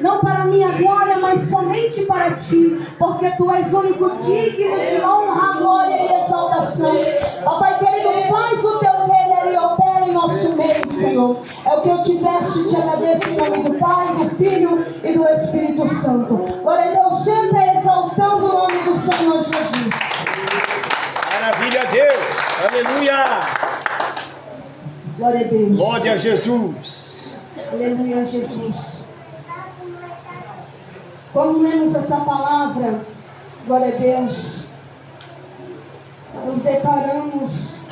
não para a minha glória, mas somente para ti, porque tu és único digno de honra, glória e exaltação. Papai querido, faz o teu querer e opera em nosso meio, Senhor. É o que eu te peço e te agradeço em nome do Pai, do Filho e do Espírito Santo. Glória a Deus, senta exaltando o nome do Senhor Jesus. Maravilha a Deus, aleluia. Glória a Deus. Glória a Jesus. Aleluia, Jesus. Quando lemos essa palavra, glória a Deus, nos deparamos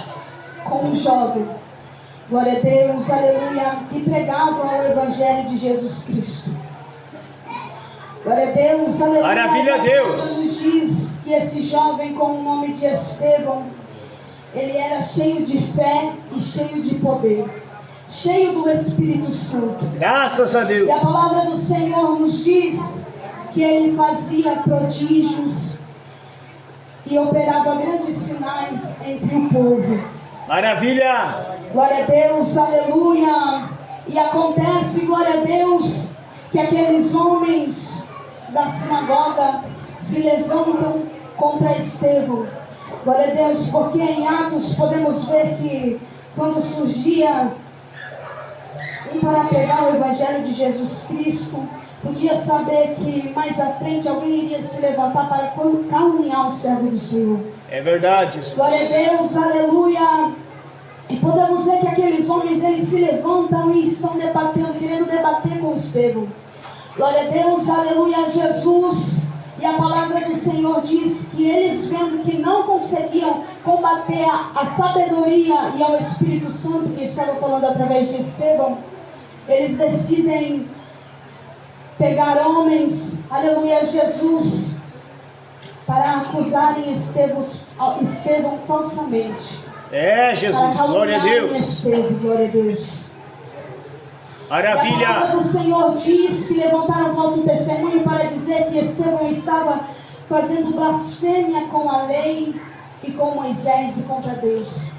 com um jovem, glória a Deus, aleluia, que pregava o Evangelho de Jesus Cristo. Glória a Deus, aleluia. Maravilha a Deus. Nos diz que esse jovem com o nome de Estevão, ele era cheio de fé e cheio de poder, cheio do Espírito Santo. Graças a Deus. E a palavra do Senhor nos diz que ele fazia prodígios e operava grandes sinais entre o povo. Maravilha. Glória a Deus, aleluia. E acontece, glória a Deus, que aqueles homens da sinagoga se levantam contra Estevão. Glória a Deus, porque em Atos podemos ver que quando surgia um para pregar o Evangelho de Jesus Cristo, podia saber que mais à frente alguém iria se levantar para caluniar o servo do Senhor. É verdade. Glória a Deus, aleluia. E podemos ver que aqueles homens, eles se levantam e estão debatendo, querendo debater com Estevão. Glória a Deus, aleluia, Jesus. E a palavra do Senhor diz que eles, vendo que não conseguiam combater a sabedoria e ao Espírito Santo que estava falando através de Estevão, eles decidem pegar homens, aleluia, Jesus, para acusarem Estevão falsamente. É, Jesus, glória a Deus. Estevão, glória a Deus. Maravilha. E a palavra do Senhor diz que levantaram falso testemunho para dizer que Estevão estava fazendo blasfêmia com a lei e com Moisés e contra Deus.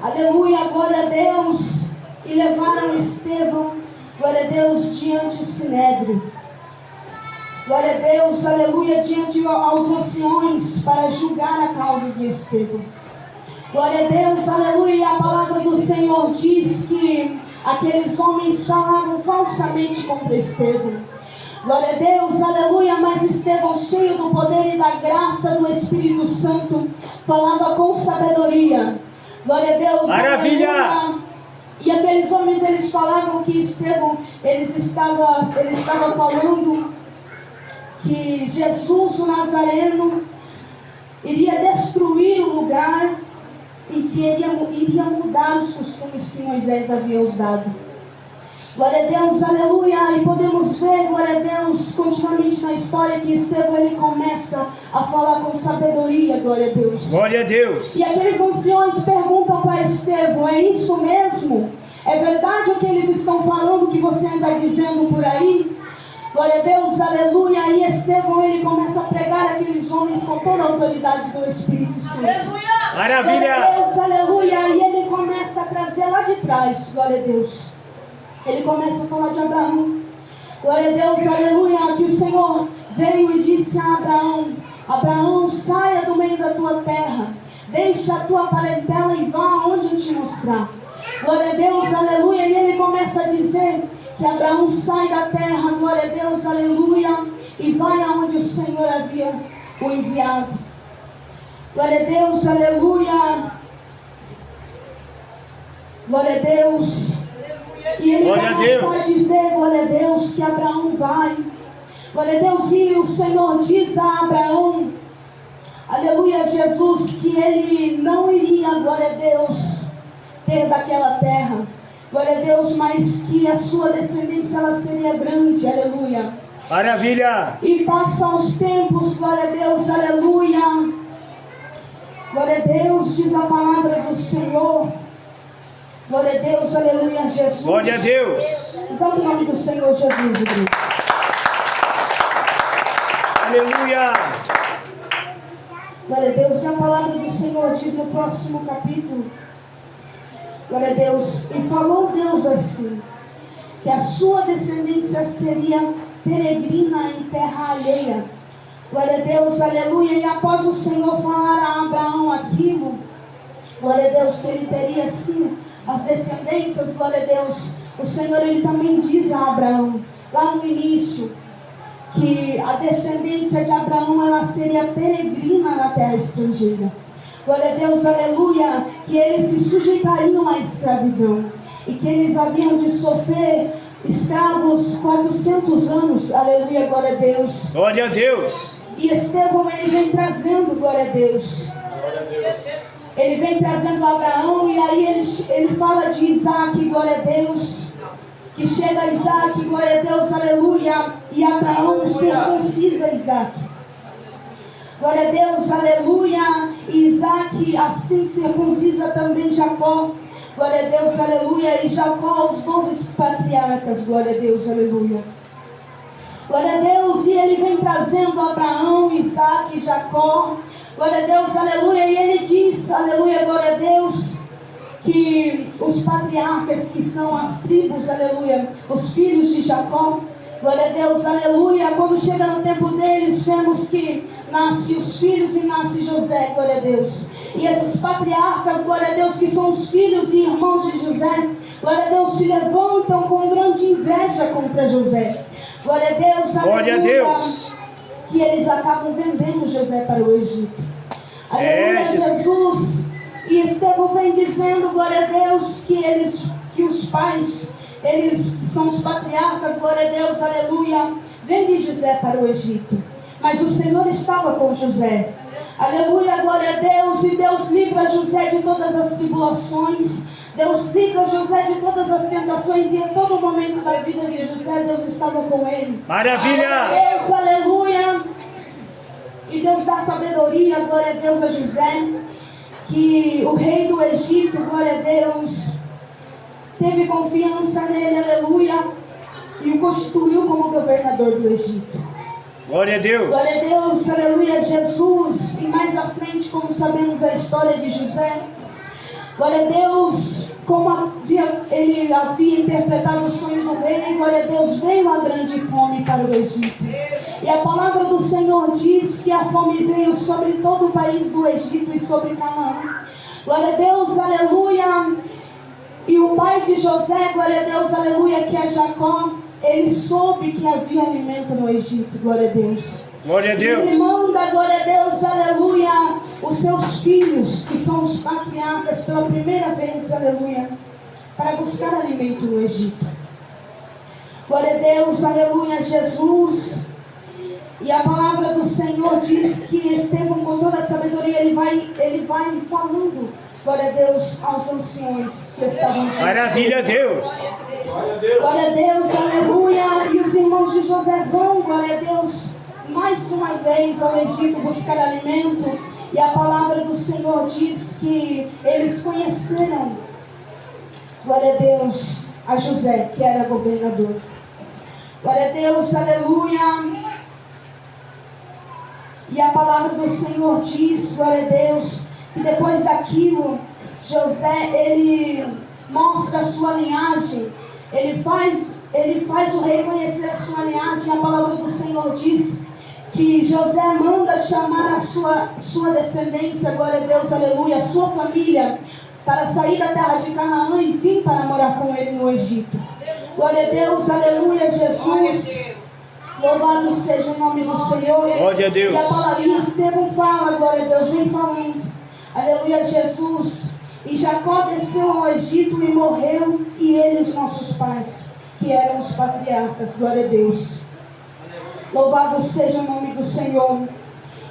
Aleluia, glória a Deus. E levaram Estevão, glória a Deus, diante do Sinédrio. Glória a Deus, aleluia, diante aos anciões para julgar a causa de Estevão. Glória a Deus, aleluia. E a palavra do Senhor diz que aqueles homens falavam falsamente contra Estevão. Glória a Deus, aleluia. Mas Estevão, cheio do poder e da graça do Espírito Santo, falava com sabedoria. Glória a Deus, maravilha. Aleluia. E aqueles homens, eles falavam que Estevão, ele estava falando que Jesus, o Nazareno, iria destruir o lugar e que iria mudar os costumes que Moisés havia nos dado. Glória a Deus, aleluia. E podemos ver, glória a Deus, continuamente na história que Estevão, ele começa a falar com sabedoria, glória a Deus. Glória a Deus. E aqueles anciões perguntam para Estevão: é isso mesmo? É verdade o que eles estão falando, que você anda dizendo por aí? Glória a Deus, aleluia. E Estevão, ele começa a pregar aqueles homens com toda a autoridade do Espírito Santo. Maravilha. Glória a Deus, aleluia. E ele começa a trazer lá de trás, glória a Deus. Ele começa a falar de Abraão. Glória a Deus, aleluia. Que o Senhor veio e disse a Abraão: Abraão, saia do meio da tua terra, deixa a tua parentela e vá aonde eu te mostrar. Glória a Deus, aleluia. E ele começa a dizer que Abraão sai da terra, glória a Deus, aleluia, e vai aonde o Senhor havia o enviado. Glória a Deus, aleluia. Glória a Deus. E ele começa a dizer, glória a Deus, que Abraão vai. Glória a Deus. E o Senhor diz a Abraão, aleluia, Jesus, que ele não iria, glória a Deus, ter daquela terra. Glória a Deus, mas que a sua descendência, ela seria grande, aleluia. Maravilha. E passam os tempos, glória a Deus, aleluia. Glória a Deus, diz a palavra do Senhor. Glória a Deus, aleluia, Jesus. Glória a Deus. Exalta o nome do Senhor Jesus, igreja. Aleluia. Glória a Deus. E a palavra do Senhor diz no próximo capítulo. Glória a Deus. E falou Deus assim: que a sua descendência seria peregrina em terra alheia. Glória a Deus, aleluia. E após o Senhor falar a Abraão aquilo, glória a Deus, que ele teria sim as descendências, glória a Deus, o Senhor ele também diz a Abraão, lá no início, que a descendência de Abraão ela seria peregrina na terra estrangeira. Glória a Deus, aleluia, que eles se sujeitariam à escravidão e que eles haviam de sofrer escravos 400 anos, aleluia, glória a Deus. Glória a Deus. E Estevão ele vem trazendo, glória a Deus. Glória a Deus. Ele vem trazendo Abraão e aí ele fala de Isaac, glória a Deus. Que chega Isaac, glória a Deus, aleluia. E Abraão circuncisa Isaac. Glória a Deus, aleluia. E Isaac assim circuncisa também Jacó. Glória a Deus, aleluia. E Jacó, os 12 patriarcas, glória a Deus, aleluia. Glória a Deus, e ele vem trazendo Abraão, Isaac e Jacó. Glória a Deus, aleluia. E ele diz, aleluia, glória a Deus, que os patriarcas, que são as tribos, aleluia, os filhos de Jacó, glória a Deus, aleluia, quando chega no tempo deles, vemos que nasce os filhos e nasce José, glória a Deus. E esses patriarcas, glória a Deus, que são os filhos e irmãos de José, glória a Deus, se levantam com grande inveja contra José. Glória a Deus, aleluia. Glória a Deus. Que eles acabam vendendo José para o Egito. Aleluia, Jesus. E Estevão vem dizendo, glória a Deus, que os pais, eles são os patriarcas, glória a Deus, aleluia, vende José para o Egito. Mas o Senhor estava com José. Aleluia, glória a Deus. E Deus livra José de todas as tribulações. Deus livra José de todas as tentações. E em todo momento da vida de José, Deus estava com ele. Maravilha! Deus, aleluia. E Deus dá sabedoria, glória a Deus, a José. Que o rei do Egito, glória a Deus, teve confiança nele, aleluia. E o constituiu como governador do Egito. Glória a Deus. Glória a Deus, aleluia, Jesus. E mais à frente, como sabemos a história de José, glória a Deus, como ele havia interpretado o sonho do rei, glória a Deus, veio a grande fome para o Egito. E a palavra do Senhor diz que a fome veio sobre todo o país do Egito e sobre Canaã. Glória a Deus, aleluia. E o pai de José, glória a Deus, aleluia, que é Jacó, ele soube que havia alimento no Egito, glória a Deus. Glória a Deus. E ele manda, glória a Deus, aleluia, os seus filhos, que são os patriarcas, pela primeira vez, aleluia, para buscar alimento no Egito. Glória a Deus, aleluia, Jesus. E a palavra do Senhor diz que Estevão, com toda a sabedoria, ele vai falando, glória a Deus, aos anciões que estavam juntos. Maravilha a Deus. Glória a Deus, aleluia. E os irmãos de José vão, glória a Deus, mais uma vez ao Egito buscar alimento. E a palavra do Senhor diz que eles conheceram, glória a Deus, a José, que era governador. Glória a Deus, aleluia. E a palavra do Senhor diz, glória a Deus, que depois daquilo, José, ele mostra a sua linhagem, ele faz o rei conhecer a sua linhagem. A palavra do Senhor diz que José manda chamar a sua descendência, glória a Deus, aleluia, a sua família, para sair da terra de Canaã e vir para morar com ele no Egito. Glória a Deus, aleluia, Jesus. Louvado seja o nome do Senhor. Glória a Deus. E a palavra de Estevão fala, glória a Deus, vem falando. Aleluia, Jesus. E Jacó desceu ao Egito e morreu, e ele, os nossos pais, que eram os patriarcas, glória a Deus. Louvado seja o nome do Senhor.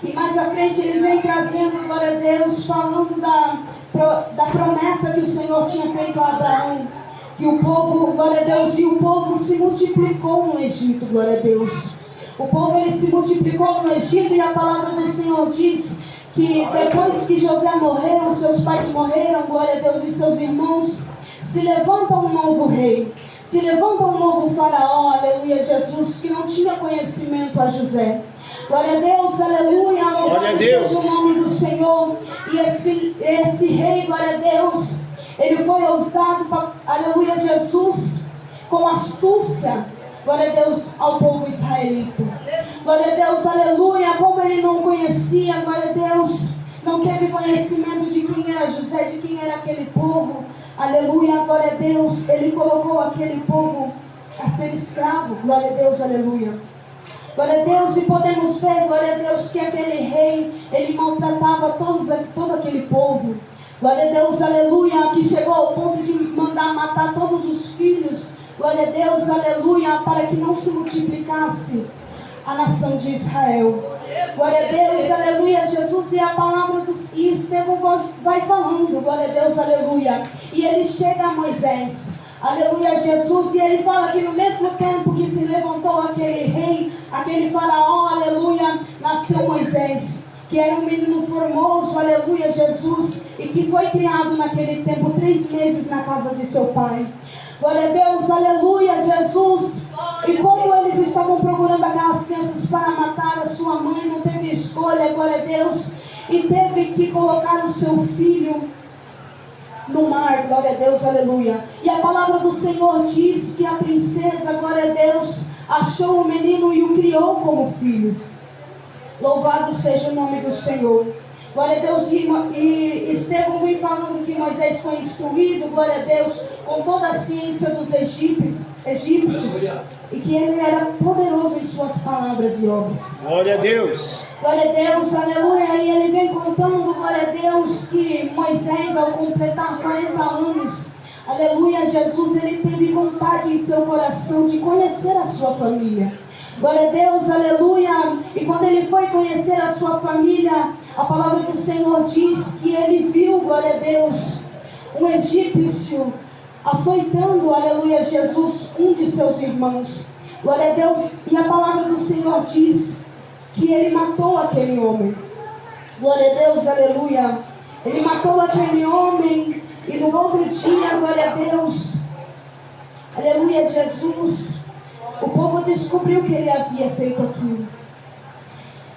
E mais à frente ele vem trazendo, glória a Deus, falando da promessa que o Senhor tinha feito a Abraão. Que o povo, glória a Deus, e o povo se multiplicou no Egito, glória a Deus. O povo, ele se multiplicou no Egito, e a palavra do Senhor diz que depois que José morreu, seus pais morreram, glória a Deus, e seus irmãos, se levanta um novo rei, se levanta um novo faraó, aleluia, Jesus, que não tinha conhecimento a José. Glória a Deus, aleluia, louvado seja o nome do Senhor. E esse rei, glória a Deus, ele foi usado, aleluia, Jesus, com astúcia, glória a Deus, ao povo israelita. Glória a Deus, aleluia, como ele não conhecia, glória a Deus, não teve conhecimento de quem era José, de quem era aquele povo, aleluia, glória a Deus, ele colocou aquele povo a ser escravo, glória a Deus, aleluia. Glória a Deus, e podemos ver, glória a Deus, que aquele rei, ele maltratava todo aquele povo. Glória a Deus, aleluia, que chegou ao ponto de mandar matar todos os filhos. Glória a Deus, aleluia, para que não se multiplicasse a nação de Israel. Glória a Deus, aleluia, Jesus, e a palavra e Estevão vai falando, glória a Deus, aleluia. E ele chega a Moisés. Aleluia, Jesus, e ele fala que no mesmo tempo que se levantou aquele rei, aquele faraó, aleluia, nasceu Moisés, que era um menino formoso, aleluia, Jesus, e que foi criado naquele tempo 3 meses na casa de seu pai. Glória a Deus, aleluia, Jesus. E como eles estavam procurando aquelas crianças para matar a sua mãe, não teve escolha, glória a Deus, e teve que colocar o seu filho no mar, glória a Deus, aleluia. E a palavra do Senhor diz que a princesa, glória a Deus, achou o menino e o criou como filho. Louvado seja o nome do Senhor. Glória a Deus, e Estevão vem falando que Moisés foi instruído, glória a Deus, com toda a ciência dos egípcios, e que ele era poderoso em suas palavras e obras. Glória a Deus. Glória a Deus, aleluia, e ele vem contando, glória a Deus, que Moisés, ao completar 40 anos, aleluia, Jesus, ele teve vontade em seu coração de conhecer a sua família. Glória a Deus, aleluia, e quando ele foi conhecer a sua família, a palavra do Senhor diz que ele viu, glória a Deus, um egípcio açoitando, aleluia, Jesus, um de seus irmãos. Glória a Deus, e a palavra do Senhor diz que ele matou aquele homem. Glória a Deus, aleluia. Ele matou aquele homem e no outro dia, glória a Deus, aleluia, Jesus, o povo descobriu que ele havia feito aquilo.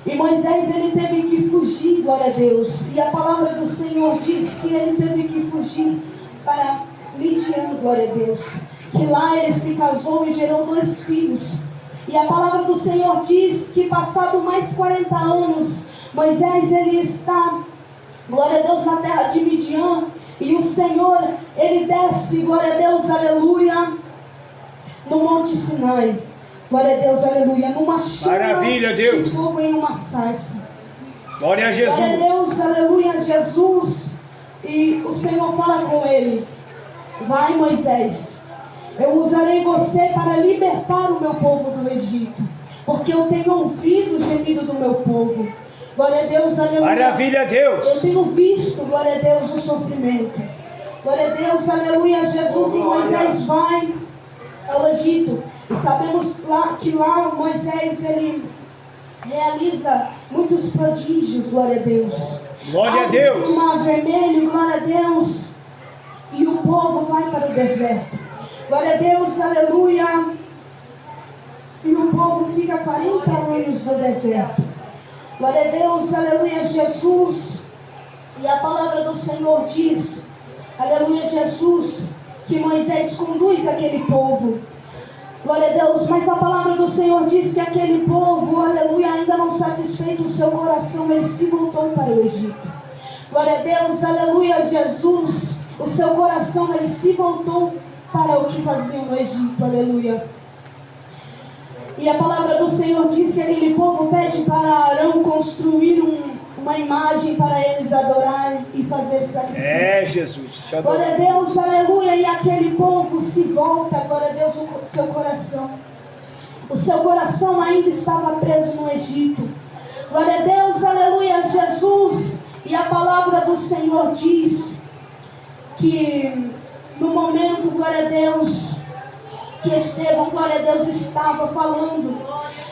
E Moisés, ele teve que fugir, glória a Deus. E a palavra do Senhor diz que ele teve que fugir para Midian, glória a Deus. Que lá ele se casou e gerou 2 filhos. E a palavra do Senhor diz que passado mais 40 anos, Moisés, ele está, glória a Deus, na terra de Midian. E o Senhor, ele desce, glória a Deus, aleluia, no Monte Sinai. Glória a Deus, aleluia, numa chama Maravilha, Deus. de fogo em uma sarça. Glória a Jesus. Glória a Deus, aleluia, Jesus. E o Senhor fala com ele: vai, Moisés, eu usarei você para libertar o meu povo do Egito, porque eu tenho ouvido o gemido do meu povo. Glória a Deus, aleluia. Maravilha, Deus. Eu tenho visto, glória a Deus, o sofrimento. Glória a Deus, aleluia, Jesus. E Moisés vai ao Egito. E sabemos que lá Moisés, ele realiza muitos prodígios, glória a Deus. Glória a Deus. O mar vermelho, glória a Deus. E o povo vai para o deserto. Glória a Deus, aleluia. E o povo fica 40 anos no deserto. Glória a Deus, aleluia, Jesus. E a palavra do Senhor diz, aleluia, Jesus, que Moisés conduz aquele povo. Glória a Deus, mas a palavra do Senhor diz que aquele povo, aleluia, ainda não satisfeito o seu coração, ele se voltou para o Egito. Glória a Deus, aleluia, Jesus, o seu coração, ele se voltou para o que faziam no Egito, aleluia. E a palavra do Senhor diz que aquele povo pede para Arão construir uma imagem para eles adorarem e fazer sacrifício. É, Jesus, te adoro. Glória a Deus, aleluia, e aquele povo se volta, glória a Deus, o seu coração. O seu coração ainda estava preso no Egito. Glória a Deus, aleluia, Jesus. E a palavra do Senhor diz que no momento, glória a Deus, que Estevão, glória a Deus, estava falando,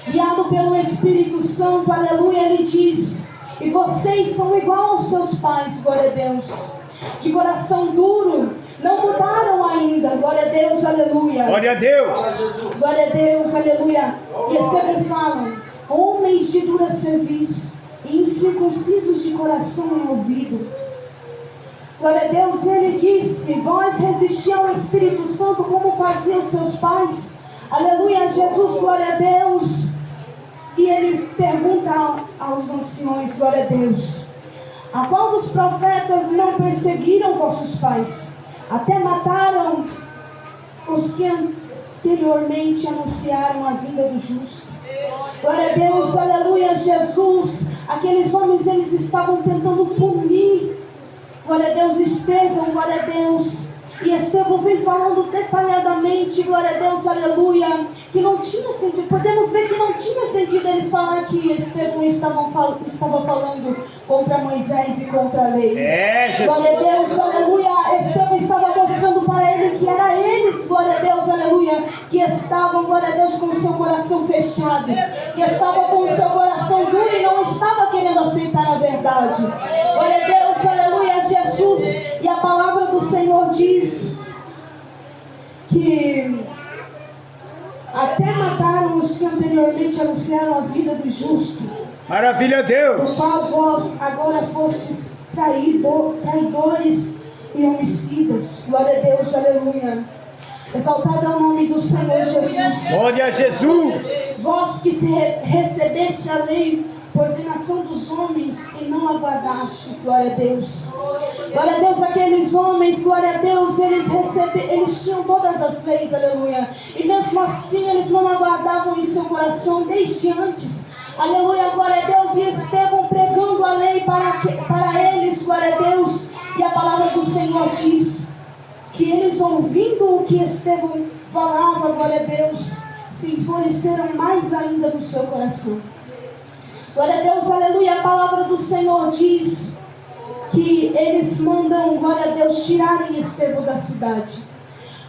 guiado pelo Espírito Santo, aleluia, ele diz: e vocês são igual aos seus pais, glória a Deus, de coração duro, não mudaram ainda, glória a Deus, aleluia. Glória a Deus. Glória a Deus, aleluia. E Estevão fala: homens de dura cerviz e incircuncisos de coração e ouvido. Glória a Deus, ele disse: vós resisti ao Espírito Santo como faziam seus pais. Aleluia, Jesus, glória a Deus. E ele pergunta aos anciões, glória a Deus: a qual dos profetas não perseguiram vossos pais? Até mataram os que anteriormente anunciaram a vinda do justo. Glória a Deus, aleluia, Jesus. Aqueles homens, eles estavam tentando punir, glória a Deus, Estevão, glória a Deus. E Estevão vem falando detalhadamente, glória a Deus, aleluia, que não tinha sentido. Podemos ver que não tinha sentido eles falar que Estevão estava falando contra Moisés e contra a lei. Glória a Deus, aleluia. Estevão estava mostrando para ele que era eles, glória a Deus, aleluia, que estavam, glória a Deus, com o seu coração fechado, que estavam com o seu coração duro e não estava querendo aceitar a verdade. Glória a Deus, aleluia, Jesus. E a palavra do Senhor diz que até mataram os que anteriormente anunciaram a vida do justo. Maravilha a Deus. Do qual vós agora fostes traidores e homicidas. Glória a Deus, aleluia. Exaltado é o nome do Senhor Jesus. Glória a Jesus. Vós que recebeste a lei por ordenação dos homens e não aguardastes, glória a Deus. Glória a Deus, aqueles homens, glória a Deus, eles tinham todas as leis, aleluia. E mesmo assim eles não aguardavam em seu coração desde antes. Aleluia, glória a Deus. E Estevão pregando a lei para eles, glória a Deus. E a palavra do Senhor diz que eles, ouvindo o que Estevão falava, glória a Deus, se enfureceram mais ainda no seu coração. Glória a Deus, aleluia. A palavra do Senhor diz que eles mandam, glória a Deus, tirarem Estevão da cidade.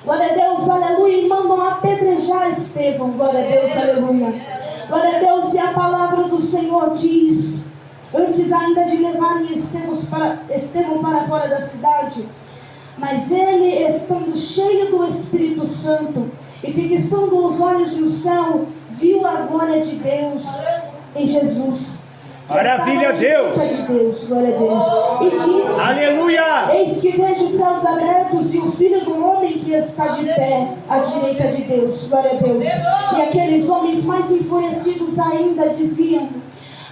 Glória a Deus, aleluia. E mandam apedrejar Estevão, glória a Deus, aleluia. Glória a Deus. E a palavra do Senhor diz, antes ainda de levarem Estevão para fora da cidade, mas ele, estando cheio do Espírito Santo e fixando os olhos no céu, viu a glória de Deus em Jesus. Maravilha a Deus. Glória a Deus. E disse: aleluia. Eis que vejo os céus abertos e o Filho do Homem que está de pé à direita de Deus. Glória a Deus. E aqueles homens mais enfurecidos ainda diziam: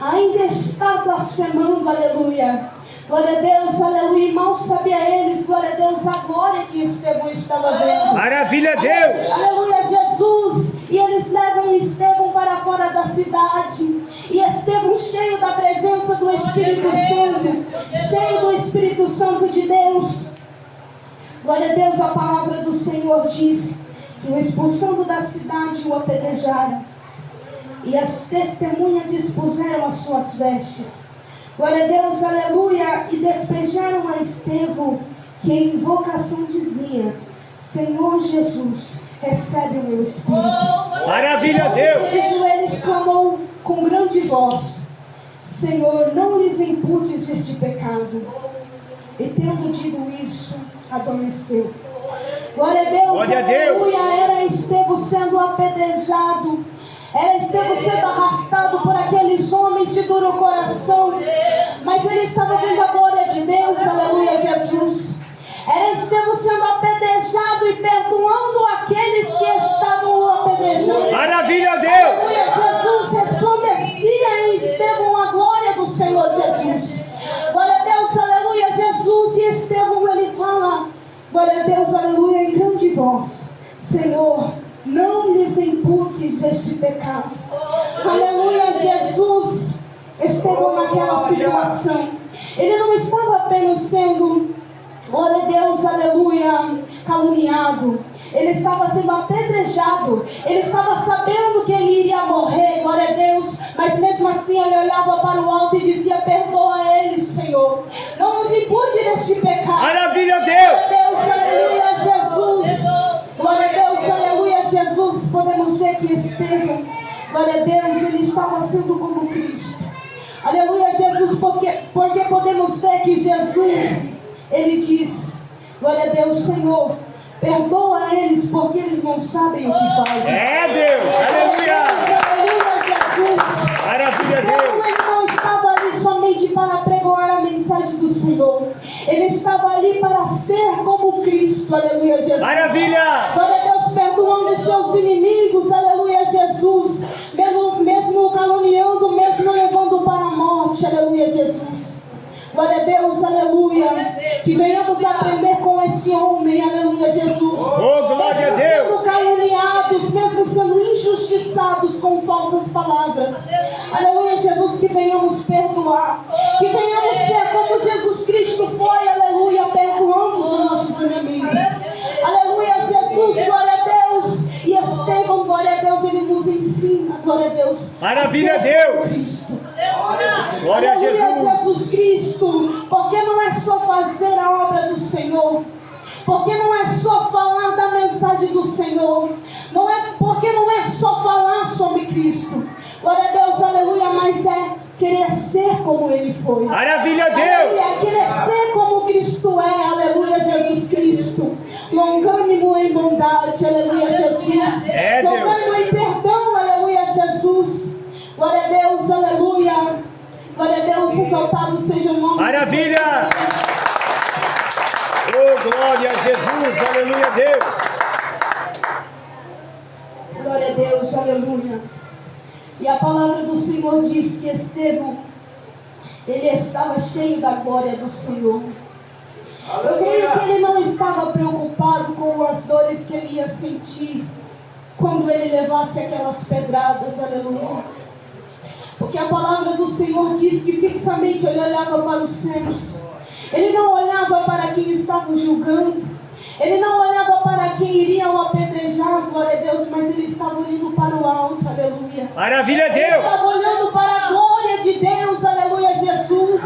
ainda está blasfemando, aleluia. Glória a Deus, aleluia. E mal sabia eles, glória a Deus, a glória que Estevão estava vendo. Maravilha a Deus. Aleluia, Jesus. E eles levam Estevão para fora da cidade. E Estevão, cheio da presença do Espírito Santo, cheio do Espírito Santo de Deus. Glória a Deus, a palavra do Senhor diz que o expulsando da cidade o apedrejaram. E as testemunhas dispuseram as suas vestes. Glória a Deus, aleluia. E despejaram a Estevão, que em invocação dizia: Senhor Jesus, recebe o meu espírito. Maravilha a Deus. E de joelhos clamou com grande voz: Senhor, não lhes imputes este pecado. E tendo dito isso, adormeceu. Glória a Deus, glória aleluia. a Deus. Era Estevão sendo apedrejado. Era Estevão sendo arrastado por aqueles homens de duro coração. Mas ele estava vendo a glória de Deus, aleluia, Jesus. Era Estevão sendo apedrejado e perdoando aqueles que estavam o apedrejando. Maravilha a Deus. Aleluia, Jesus. Resplandecia em Estevão a glória do Senhor Jesus. Glória a Deus, aleluia, Jesus. E Estevão, ele fala, glória a Deus, aleluia, em grande voz: Senhor, não lhes imputes este pecado. Aleluia, Jesus. Estevão, naquela situação, ele não estava apenas sendo, glória a Deus, aleluia, caluniado. Ele estava sendo apedrejado. Ele estava sabendo que ele iria morrer, glória a Deus. Mas mesmo assim ele olhava para o alto e dizia: perdoa eles, Senhor. Não nos impute deste pecado. Maravilha a Deus. Glória a Deus, aleluia, Jesus. Glória a Deus, aleluia, Jesus. Podemos ver que Estevão, glória a Deus, ele estava sendo como Cristo. Aleluia, Jesus, porque podemos ver que Jesus, ele diz, glória a Deus, Senhor, perdoa eles porque eles não sabem o que fazem. É Deus, aleluia. Aleluia, Jesus. Maravilha a Estevão, Deus. ele não estava ali somente para pregoar a mensagem do Senhor. Ele estava ali para ser como Cristo, aleluia, Jesus. Maravilha! Glória a Deus, perdoando os seus inimigos, aleluia, Jesus. Mesmo caluniando, mesmo levando para a morte, aleluia, Jesus. Glória a Deus, aleluia. Que venhamos aprender com esse homem, aleluia, Jesus. Oh, glória a Deus. Mesmo sendo caluniados, mesmo sendo injustiçados com falsas palavras. Aleluia, Jesus, que venhamos perdoar. Que venhamos ser como Jesus Cristo foi, aleluia, perdoando os nossos inimigos. Aleluia, Jesus, glória a Deus. E Estevão, glória a Deus, ele nos ensina, glória a Deus. Maravilha, Deus. Glória a Jesus Cristo, porque não é só fazer a obra do Senhor, porque não é só falar da mensagem do Senhor, porque não é só falar sobre Cristo, glória a Deus, aleluia, mas é querer ser como Ele foi. Maravilha, Deus. Aleluia, querer ser como Cristo é, aleluia, Jesus Cristo, longânimo em bondade, aleluia, Jesus, longânimo em perdão, aleluia, Jesus. Glória a Deus, aleluia. Glória a Deus, exaltado seja o nome. Maravilha! Oh, glória a Jesus, aleluia a Deus. Glória a Deus, aleluia. E a palavra do Senhor diz que Estevão, ele estava cheio da glória do Senhor. Eu creio que ele não estava preocupado com as dores que ele ia sentir quando ele levasse aquelas pedradas, aleluia. Porque a palavra do Senhor diz que fixamente ele olhava para os céus. Ele não olhava para quem estava julgando. Ele não olhava para quem iriam apedrejar, glória a Deus, mas ele estava olhando para o alto, aleluia. Maravilha, Deus. Ele estava olhando para a glória de Deus, aleluia, Jesus.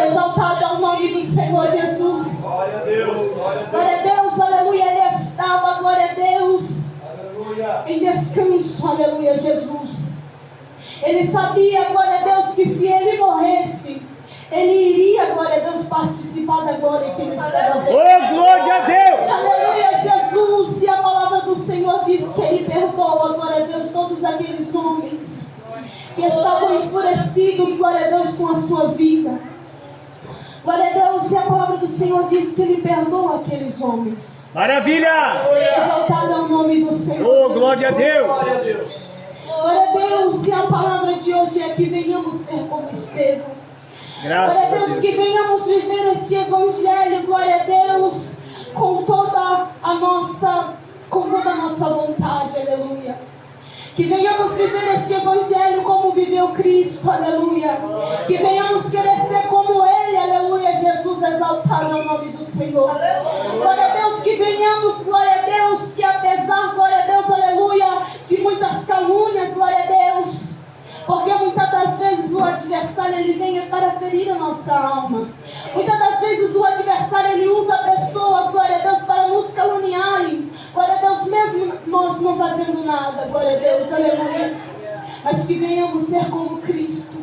Exaltado é o nome do Senhor Jesus. Glória a Deus. Glória a Deus, aleluia. Ele estava, glória a Deus, em descanso, aleluia, Jesus. Ele sabia, glória a Deus, que se ele morresse, ele iria, glória a Deus, participar da glória que ele estava vendo. Oh, glória a Deus! Aleluia, Jesus. E a palavra do Senhor diz que ele perdoa, glória a Deus, todos aqueles homens que estavam enfurecidos, glória a Deus, com a sua vida. Glória a Deus. E a palavra do Senhor diz que ele perdoa aqueles homens. Maravilha! Exaltado é o nome do Senhor. Oh, glória a Deus! Glória a Deus. E a palavra de hoje é que venhamos ser como Estevão. Graças Glória a Deus, que venhamos viver esse evangelho, glória a Deus, com toda a nossa vontade, aleluia. Que venhamos viver esse evangelho como viveu Cristo, aleluia. Que venhamos querer ser como Ele, aleluia, Jesus, exaltado é o nome do Senhor. Glória a Deus, que venhamos, glória a Deus, que apesar, glória a Deus, aleluia, de muitas calúnias, glória a Deus, porque muitas das vezes o adversário ele vem para ferir a nossa alma. Muitas das vezes o adversário ele usa pessoas, glória a Deus, para nos caluniarem. Glória a Deus, mesmo nós não fazendo nada, glória a Deus, aleluia. Mas que venhamos ser como Cristo,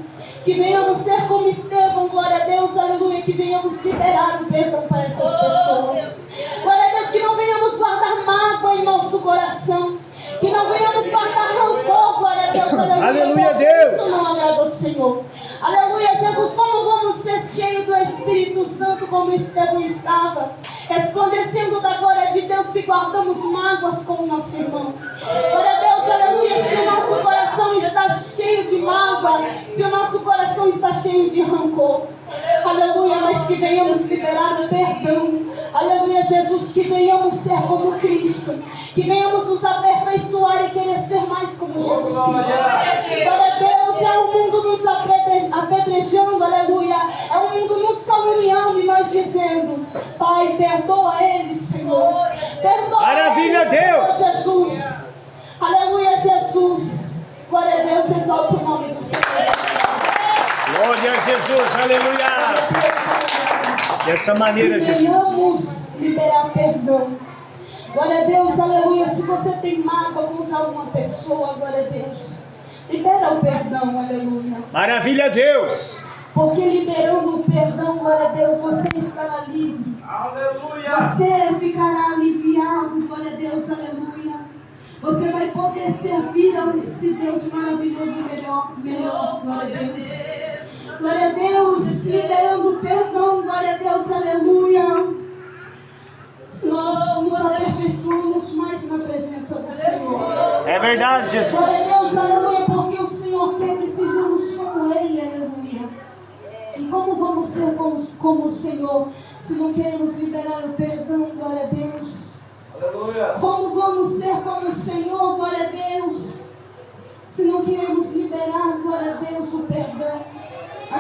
que venhamos ser como Estevão, glória a Deus, aleluia. Que venhamos liberar o perdão para essas pessoas. Glória a Deus, que não venhamos guardar mágoa em nosso coração. Que não venhamos guardar rancor, glória a Deus, aleluia. Aleluia, Deus. Isso não agrada ao Senhor. Aleluia, Jesus, como vamos ser cheios do Espírito Santo como Estevão estava, resplandecendo da glória de Deus, se guardamos mágoas com o nosso irmão. Glória a Deus, aleluia, se o nosso coração está cheio de mágoa, se o nosso coração está cheio de rancor. Aleluia, mas que venhamos liberar o perdão. Aleluia, Jesus, que venhamos ser como Cristo, que venhamos nos aperfeiçoar e querer ser mais como Jesus Cristo. Glória a Deus, é o mundo nos apedrejando, aleluia, é o mundo nos caluniando e nós dizendo: Pai, perdoa eles, Senhor. Perdoa Maravilha, eles, Deus. Senhor Jesus. Aleluia, Jesus. Glória a Deus, exalta o nome do Senhor. Glória a Jesus, aleluia! Dessa maneira, que Jesus. venhamos liberar perdão. Glória a Deus, aleluia. Se você tem mágoa contra alguma pessoa, glória a Deus, libera o perdão, aleluia. Maravilha, Deus! Porque liberando o perdão, glória a Deus, você estará livre. Aleluia. Você ficará aliviado, glória a Deus, aleluia. Você vai poder servir a esse Deus maravilhoso melhor, glória a Deus. Glória a Deus, liberando perdão. Glória a Deus, aleluia. Nós nos aperfeiçoamos mais na presença do Senhor. É verdade, Jesus. Glória a Deus, aleluia, porque o Senhor quer que sejamos como Ele, aleluia. E como vamos ser como o Senhor, se não queremos liberar o perdão, glória a Deus. Aleluia. Como vamos ser como o Senhor, glória a Deus, se não queremos liberar, glória a Deus, o perdão.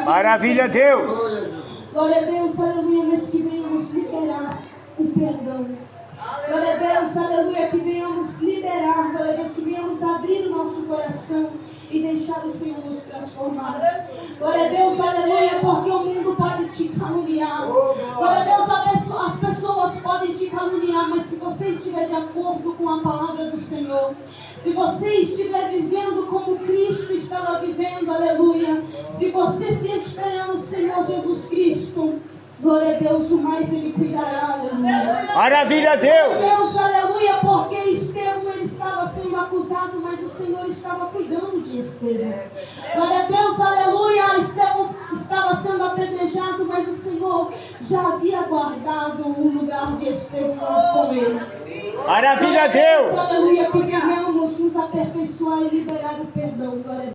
Maravilha, Deus. Glória a Deus, aleluia, mas que venhamos liberar o perdão. Glória a Deus, aleluia, que venhamos liberar, glória a Deus, que venhamos abrir o nosso coração e deixar o Senhor nos transformar. Glória a Deus, aleluia, porque o mundo pode te caluniar. Glória a Deus, as pessoas podem te caluniar, mas se você estiver de acordo com a palavra do Senhor, se você estiver vivendo como Cristo estava vivendo, aleluia, se você se espelhar no Senhor Jesus Cristo, glória a Deus, o mais Ele cuidará, aleluia. Maravilha, Deus. Deus, aleluia, porque Estevão ele estava sendo acusado, mas o Senhor estava cuidando de Estevão. Glória a Deus, aleluia, Estevão estava sendo apedrejado, mas o Senhor já havia guardado o lugar de Estevão com ele. Maravilha, Deus. Aleluia, que venhamos nos aperfeiçoar e liberar o perdão. Glória a Deus.